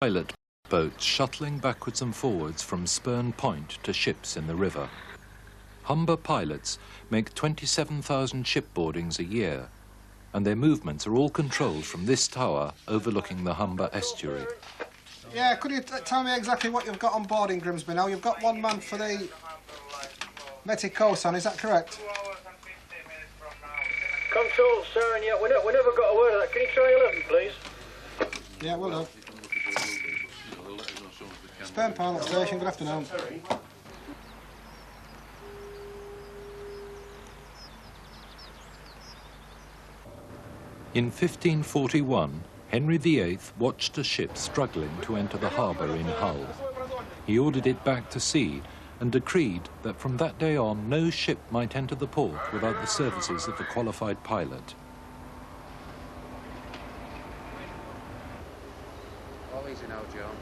pilot boats shuttling backwards and forwards from Spurn Point to ships in the river. Humber pilots make 27,000 shipboardings a year, and their movements are all controlled from this tower overlooking the Humber estuary. Yeah, could you tell me exactly what you've got on board in Grimsby now? You've got one man for the Meticosan, is that correct? Control, sir, and yeah, we never got a word of that. Can you try 11, please? Yeah, will do. Spurn Pilot Station, good afternoon. In 1541, Henry VIII watched a ship struggling to enter the harbour in Hull. He ordered it back to sea and decreed that from that day on no ship might enter the port without the services of a qualified pilot. All easy now, John.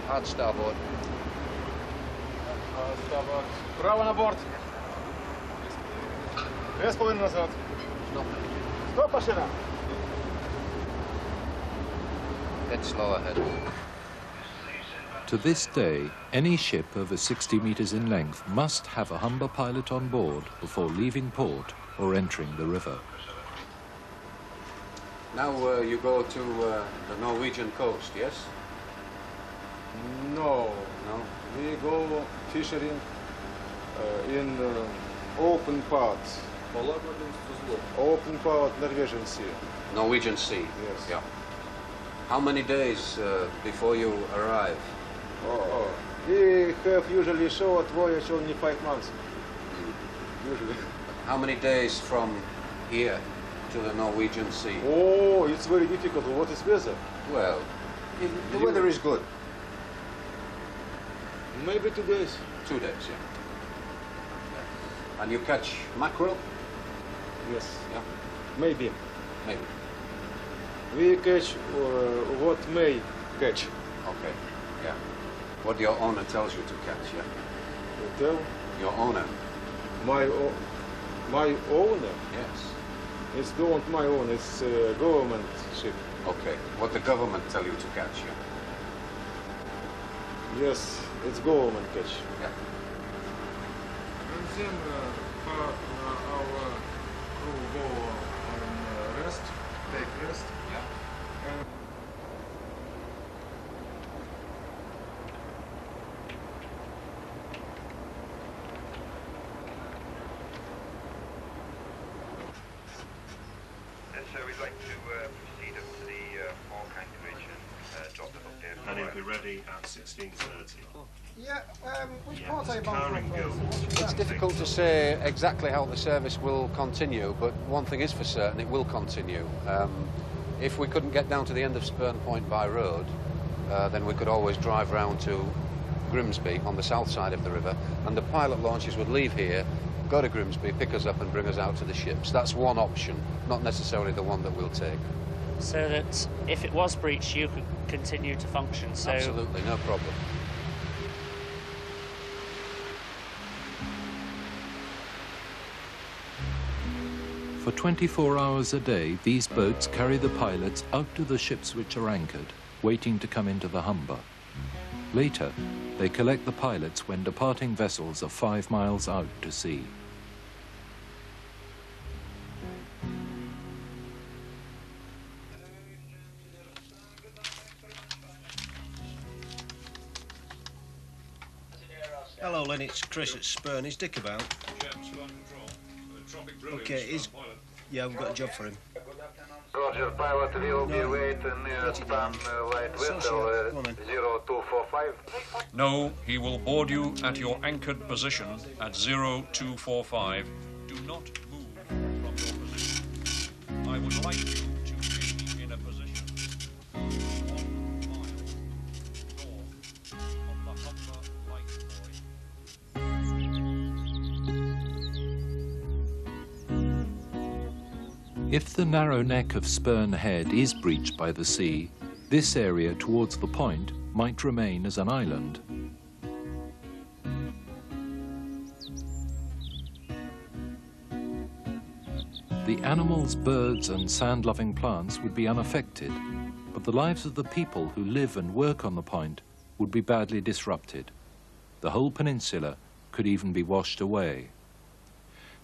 Hard starboard. Starboard. Право на борт. 2,5 назад. Stop. Стоп, машина. Head slow ahead. To this day, any ship over 60 metres in length must have a Humber pilot on board before leaving port or entering the river. Now you go to the Norwegian coast, yes? No. No? We go fishing in open part. Open part, Norwegian Sea. Norwegian Sea? Yes. Yeah. How many days before you arrive? We have usually short voyage, only 5 months. Usually. How many days from here to the Norwegian Sea? Oh, it's very difficult. What is weather? Well, the weather is good. Maybe 2 days. 2 days, yeah. And you catch mackerel? Yes. Yeah. Maybe. Maybe. We catch what may catch. Okay, yeah. What your owner tells you to catch, yeah? You tell Your owner? my owner. Yes. It's not my own. It's a government ship. Okay. What the government tell you to catch, yeah? Yes, it's government catch. Yeah. And then our crew go on rest, take rest. Yeah. And so we'd like to proceed up to the Fork anchorage and drop them up there. And it'll be ready at 16:30. Yeah, which Yeah, port are you it's bound Karen for, Gill. please? It's difficult to say exactly how the service will continue, but one thing is for certain, it will continue. If we couldn't get down to the end of Spurn Point by road, then we could always drive round to Grimsby on the south side of the river, and the pilot launches would leave here, go to Grimsby, pick us up and bring us out to the ships. That's one option, not necessarily the one that we'll take. So that if it was breached, you could continue to function. So Absolutely, no problem. For 24 hours a day, these boats carry the pilots out to the ships which are anchored, waiting to come into the Humber. Later, they collect the pilots when departing vessels are 5 miles out to sea. Hello, Lynn, it's Chris at Spurn. Is Dick about? Okay, yeah, we've got a job for him. Roger, pilot will be waiting near span light window 0245. No, he will board you at your anchored position at 0245. Do not move from your position. I would like you to be in a position 1 mile north of the Humber light buoy. If the narrow neck of Spurn Head is breached by the sea, this area towards the point might remain as an island. The animals, birds and sand-loving plants would be unaffected, but the lives of the people who live and work on the point would be badly disrupted. The whole peninsula could even be washed away.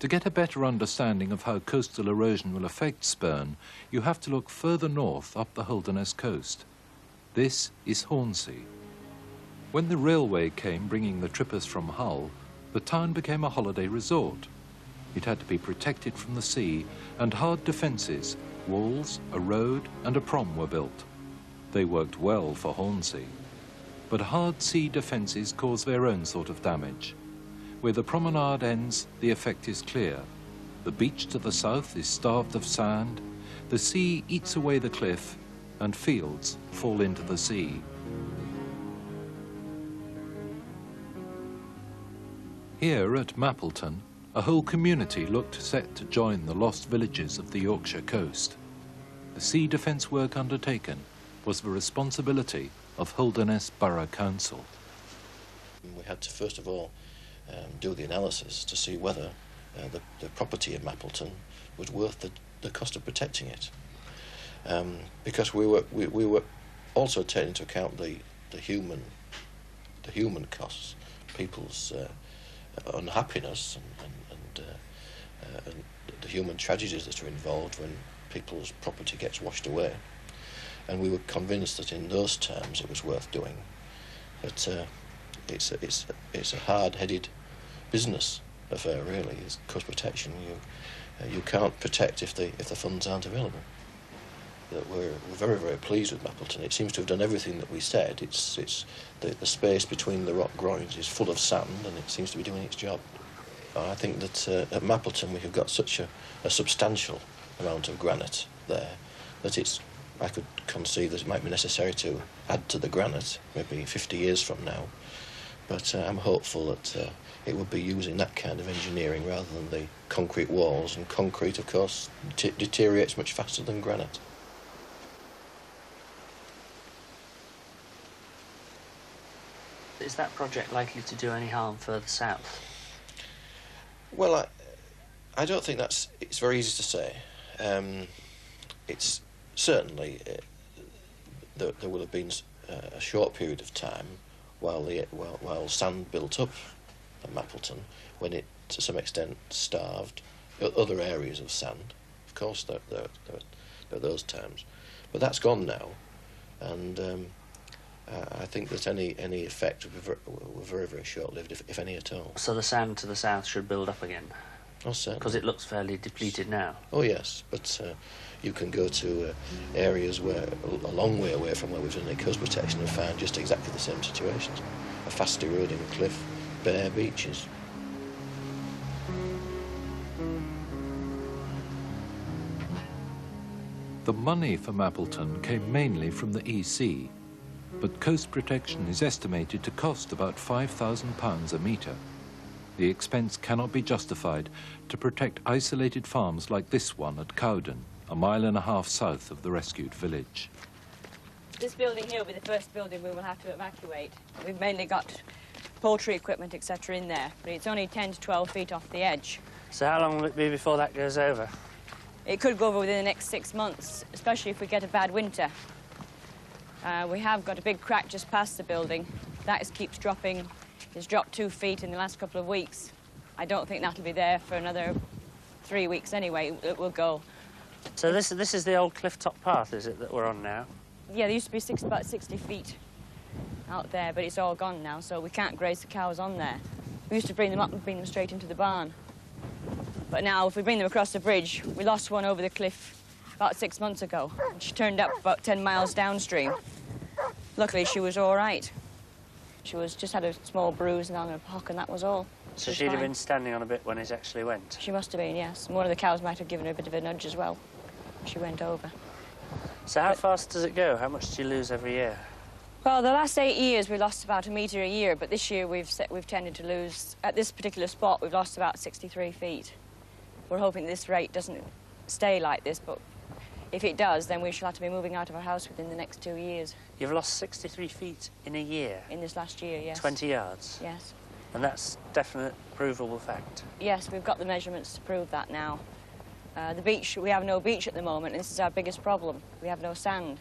To get a better understanding of how coastal erosion will affect Spurn, you have to look further north up the Holderness coast. This is Hornsea. When the railway came bringing the trippers from Hull, the town became a holiday resort. It had to be protected from the sea, and hard defences, walls, a road and a prom were built. They worked well for Hornsea. But hard sea defences cause their own sort of damage. Where the promenade ends, the effect is clear. The beach to the south is starved of sand, the sea eats away the cliff, and fields fall into the sea. Here at Mappleton, a whole community looked set to join the lost villages of the Yorkshire coast. The sea defence work undertaken was the responsibility of Holderness Borough Council. We had to first of all do the analysis to see whether the property in Mappleton was worth the cost of protecting it, because we were also taking into account the human costs, people's unhappiness and the human tragedies that are involved when people's property gets washed away. And we were convinced that in those terms it was worth doing. But it's a hard-headed business affair, really. It's coast protection. You can't protect if the funds aren't available. That we're very, very pleased with Mappleton. It seems to have done everything that we said. It's the space between the rock groins is full of sand, and it seems to be doing its job. I think that at Mappleton we have got such a substantial amount of granite there that I could conceive that it might be necessary to add to the granite maybe 50 years from now. But I'm hopeful that it would be using that kind of engineering rather than the concrete walls, and concrete, of course, deteriorates much faster than granite. Is that project likely to do any harm further south? Well, I don't think it's very easy to say. It's certainly there will have been a short period of time while sand built up at Mappleton, when it to some extent starved other areas of sand. Of course, there are those times, but that's gone now, and I think that any effect were very, very short-lived, if any at all. So the sand to the south should build up again? Oh, certainly. Because it looks fairly depleted now. Oh, yes, but you can go to areas where a long way away from where we've done the coast protection and found just exactly the same situations. A fast eroding cliff, bare beaches. The money for Mappleton came mainly from the EC, but coast protection is estimated to cost about £5,000 a metre. The expense cannot be justified to protect isolated farms like this one at Cowden, a mile and a half south of the rescued village. This building here will be the first building we will have to evacuate. We've mainly got poultry equipment, etc. in there, but it's only 10 to 12 feet off the edge. So how long will it be before that goes over? It could go over within the next 6 months, especially if we get a bad winter. We have got a big crack just past the building. That keeps dropping. It's dropped 2 feet in the last couple of weeks. I don't think that'll be there for another 3 weeks anyway. It will go. So this is the old cliff top path, is it, that we're on now? Yeah, there used to be about 60 feet out there, but it's all gone now, so we can't graze the cows on there. We used to bring them up and bring them straight into the barn. But now, if we bring them across the bridge, we lost one over the cliff about 6 months ago. She turned up about 10 miles downstream. Luckily, she was all right. She just had a small bruise on her hock, and that was all. So she'd have been standing on a bit when it actually went? She must have been, yes. And one of the cows might have given her a bit of a nudge as well. She went over. So how fast does it go? How much do you lose every year? Well, the last 8 years we lost about a metre a year, but this year we've tended to lose, at this particular spot, we've lost about 63 feet. We're hoping this rate doesn't stay like this, but if it does, then we shall have to be moving out of our house within the next 2 years. You've lost 63 feet in a year? In this last year, yes. 20 yards? Yes. And that's definite, provable fact? Yes, we've got the measurements to prove that now. The beach, we have no beach at the moment, and this is our biggest problem. We have no sand.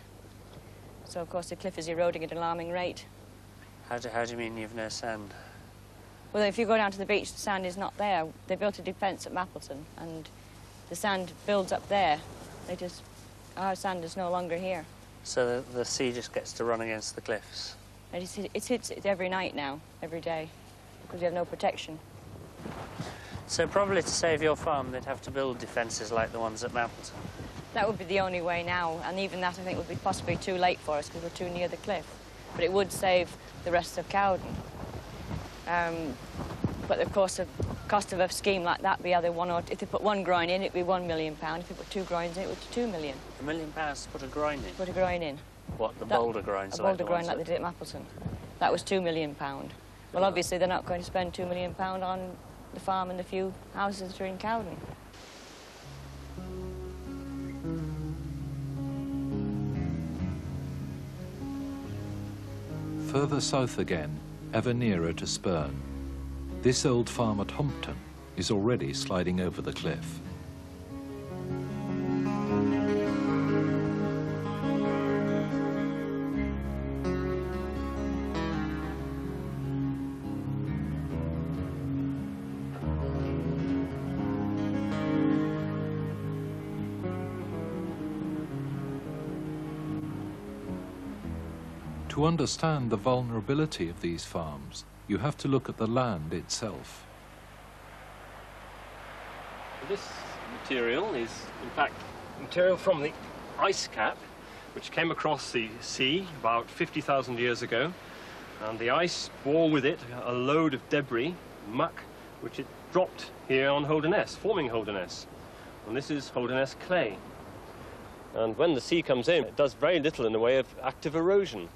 So, of course, the cliff is eroding at an alarming rate. How do you mean you've no sand? Well, if you go down to the beach, the sand is not there. They built a defence at Mapleton, and the sand builds up there. Our sand is no longer here. So the sea just gets to run against the cliffs? And it hits it every night now, every day, because we have no protection. So probably to save your farm, they'd have to build defences like the ones at Mapleton. That would be the only way now, and even that I think would be possibly too late for us because we're too near the cliff. But it would save the rest of Cowden. But of course, the cost of a scheme like that would be either if they put one groin in, it'd be £1 million. If they put 2 groins in, it would be £2 million. £1 million to put a groin in? Put a groin in. What, the boulder groins? A boulder groin like they did at Mapleton. That was £2 million. Well, obviously, they're not going to spend £2 million on the farm and the few houses that are in Cowden. Further south again, ever nearer to Spurn. This old farm at Hompton is already sliding over the cliff. To understand the vulnerability of these farms, you have to look at the land itself. This material is, in fact, material from the ice cap, which came across the sea about 50,000 years ago. And the ice bore with it a load of debris, muck, which it dropped here on Holderness, forming Holderness. And this is Holderness clay. And when the sea comes in, it does very little in the way of active erosion.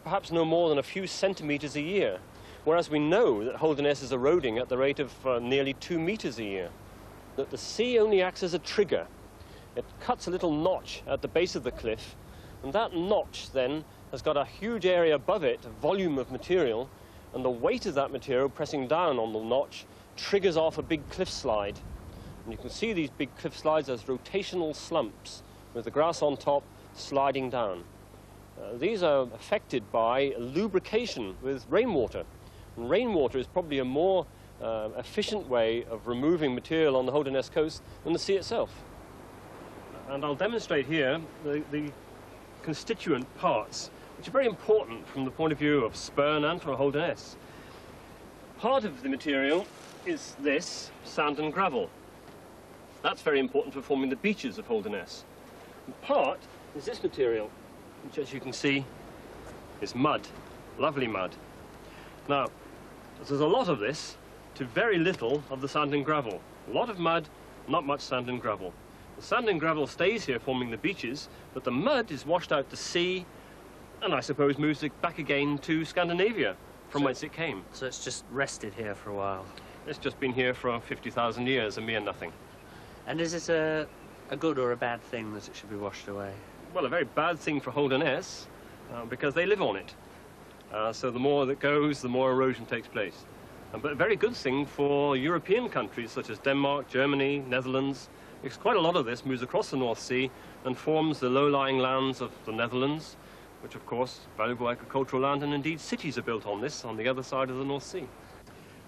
Perhaps no more than a few centimetres a year, whereas we know that Holderness is eroding at the rate of nearly 2 metres a year. That the sea only acts as a trigger. It cuts a little notch at the base of the cliff, and that notch then has got a huge area above it, a volume of material, and the weight of that material pressing down on the notch triggers off a big cliff slide. And you can see these big cliff slides as rotational slumps, with the grass on top sliding down. These are affected by lubrication with rainwater. And rainwater is probably a more efficient way of removing material on the Holderness coast than the sea itself. And I'll demonstrate here the constituent parts, which are very important from the point of view of Spurn and for Holderness. Part of the material is this, sand and gravel. That's very important for forming the beaches of Holderness. And part is this material, which, as you can see, is mud, lovely mud. Now, there's a lot of this to very little of the sand and gravel. A lot of mud, not much sand and gravel. The sand and gravel stays here forming the beaches, but the mud is washed out to sea and I suppose moves it back again to Scandinavia, from whence it came. So it's just rested here for a while? It's just been here for 50,000 years, a mere nothing. And is it a good or a bad thing that it should be washed away? Well, a very bad thing for Holderness, because they live on it. So the more that goes, the more erosion takes place. But a very good thing for European countries such as Denmark, Germany, Netherlands, because quite a lot of this moves across the North Sea and forms the low-lying lands of the Netherlands, which of course, valuable agricultural land, and indeed cities are built on this, on the other side of the North Sea.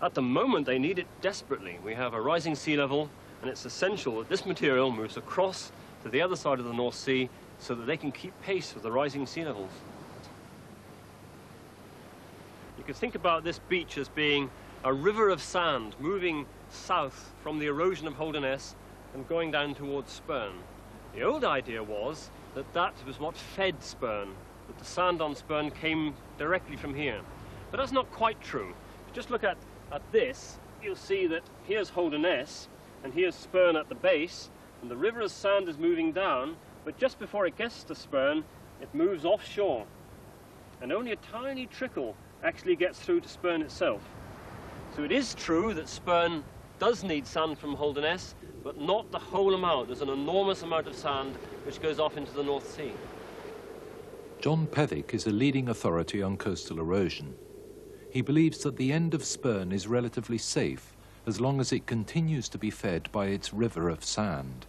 At the moment, they need it desperately. We have a rising sea level, and it's essential that this material moves across to the other side of the North Sea so that they can keep pace with the rising sea levels. You could think about this beach as being a river of sand moving south from the erosion of Holderness and going down towards Spurn. The old idea was that that was what fed Spurn, that the sand on Spurn came directly from here. But that's not quite true. If you just look at this, you'll see that here's Holderness and here's Spurn at the base, and the river of sand is moving down, but just before it gets to Spurn, it moves offshore. And only a tiny trickle actually gets through to Spurn itself. So it is true that Spurn does need sand from Holderness, but not the whole amount. There's an enormous amount of sand which goes off into the North Sea. John Pethick is a leading authority on coastal erosion. He believes that the end of Spurn is relatively safe as long as it continues to be fed by its river of sand.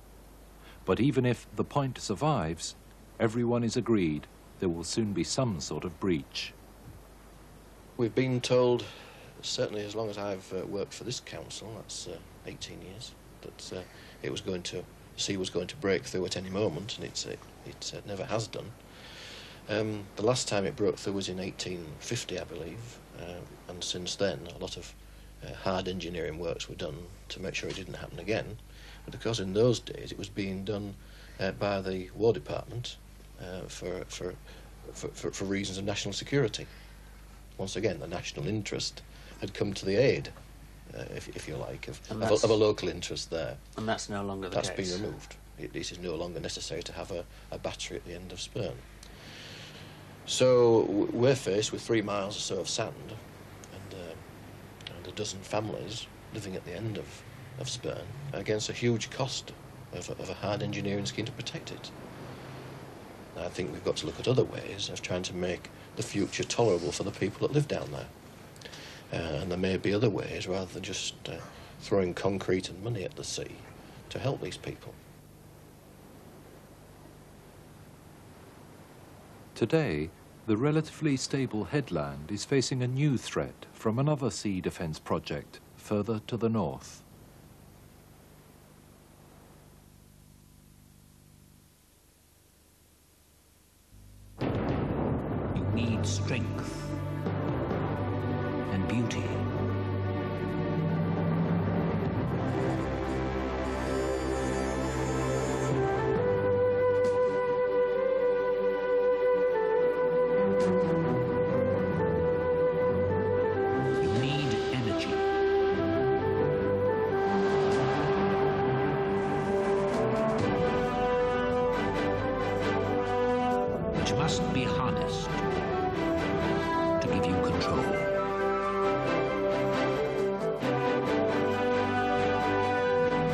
But even if the point survives, everyone is agreed there will soon be some sort of breach. We've been told, certainly as long as I've worked for this council, that's 18 years, that the sea was going to break through at any moment, and it never has done. The last time it broke through was in 1850, I believe, and since then a lot of hard engineering works were done to make sure it didn't happen again. But of course in those days it was being done by the War Department for reasons of national security. Once again, the national interest had come to the aid, if you like, of a local interest there. And that's no longer the case. That's been removed. It is no longer necessary to have a battery at the end of Spurn. So we're faced with 3 miles or so of sand and a dozen families living at the end of Spurn against a huge cost of a hard engineering scheme to protect it. And I think we've got to look at other ways of trying to make the future tolerable for the people that live down there. And there may be other ways rather than just throwing concrete and money at the sea to help these people. Today, the relatively stable headland is facing a new threat from another sea defence project further to the north. You need strength and beauty. Must be harnessed to give you control.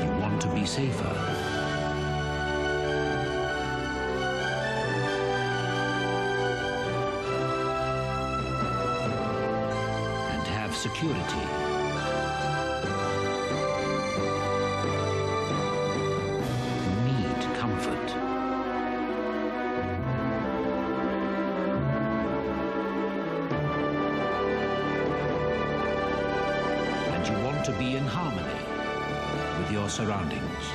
You want to be safer. And have security. You need comfort. To be in harmony with your surroundings.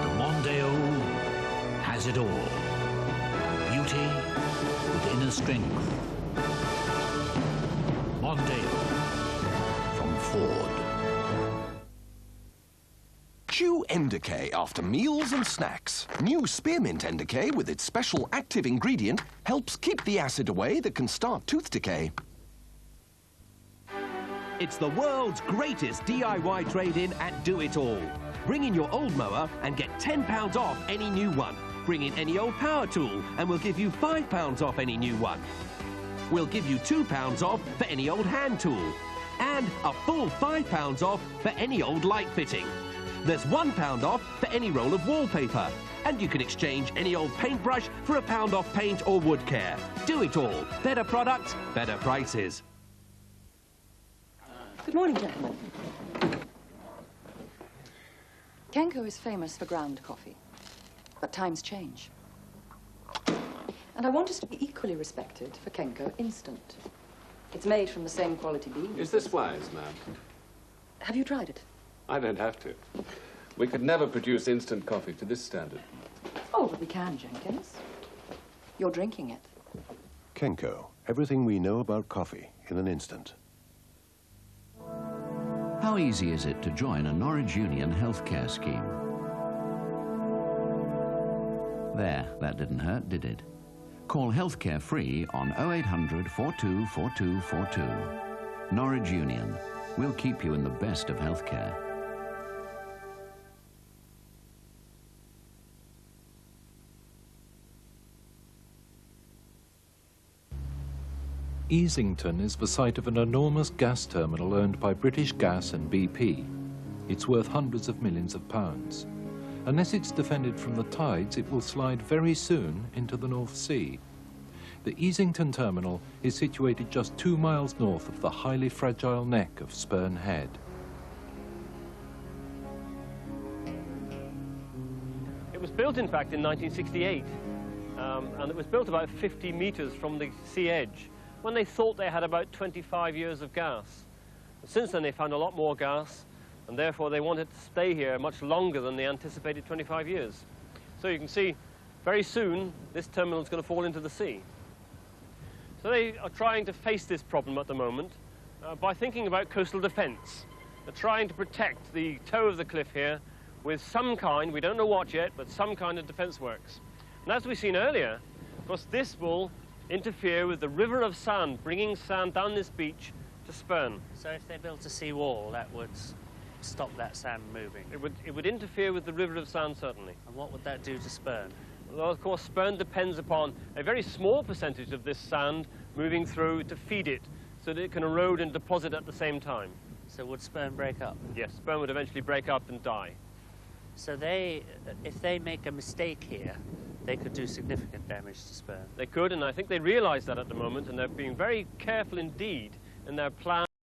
The Mondeo has it all. Beauty with inner strength. Mondeo from Ford. Chew Endicay after meals and snacks. New Spearmint Endicay with its special active ingredient helps keep the acid away that can start tooth decay. It's the world's greatest DIY trade-in at Do It All. Bring in your old mower and get £10 off any new one. Bring in any old power tool and we'll give you £5 off any new one. We'll give you £2 off for any old hand tool. And a full £5 off for any old light fitting. There's £1 off for any roll of wallpaper. And you can exchange any old paintbrush for £1 off paint or wood care. Do it all. Better products, better prices. Good morning, gentlemen. Kenko is famous for ground coffee, but times change. And I want us to be equally respected for Kenko Instant. It's made from the same quality beans. Is this wise, ma'am? Have you tried it? I don't have to. We could never produce instant coffee to this standard. Oh, but we can, Jenkins. You're drinking it. Kenko, everything we know about coffee in an instant. How easy is it to join a Norwich Union healthcare scheme? There, that didn't hurt, did it? Call healthcare free on 0800 42 42 42. Norwich Union. We'll keep you in the best of healthcare. Easington is the site of an enormous gas terminal owned by British Gas and BP. It's worth hundreds of millions of pounds. Unless it's defended from the tides, it will slide very soon into the North Sea. The Easington terminal is situated just 2 miles north of the highly fragile neck of Spurn Head. It was built, in fact, in 1968, and it was built about 50 metres from the sea edge, when they thought they had about 25 years of gas. And since then, they found a lot more gas, and therefore they wanted to stay here much longer than they anticipated 25 years. So you can see, very soon, this terminal is going to fall into the sea. So they are trying to face this problem at the moment by thinking about coastal defence. They're trying to protect the toe of the cliff here with some kind, we don't know what yet, but some kind of defence works. And as we've seen earlier, of course, this will interfere with the river of sand, bringing sand down this beach to Spurn. So if they built a sea wall, that would stop that sand moving? It would interfere with the river of sand, certainly. And what would that do to Spurn? Well, of course, Spurn depends upon a very small percentage of this sand moving through to feed it, so that it can erode and deposit at the same time. So would Spurn break up? Yes, Spurn would eventually break up and die. So if they make a mistake here, they could do significant damage to Spurn. They could, and I think they realise that at the moment, and they're being very careful indeed in their plan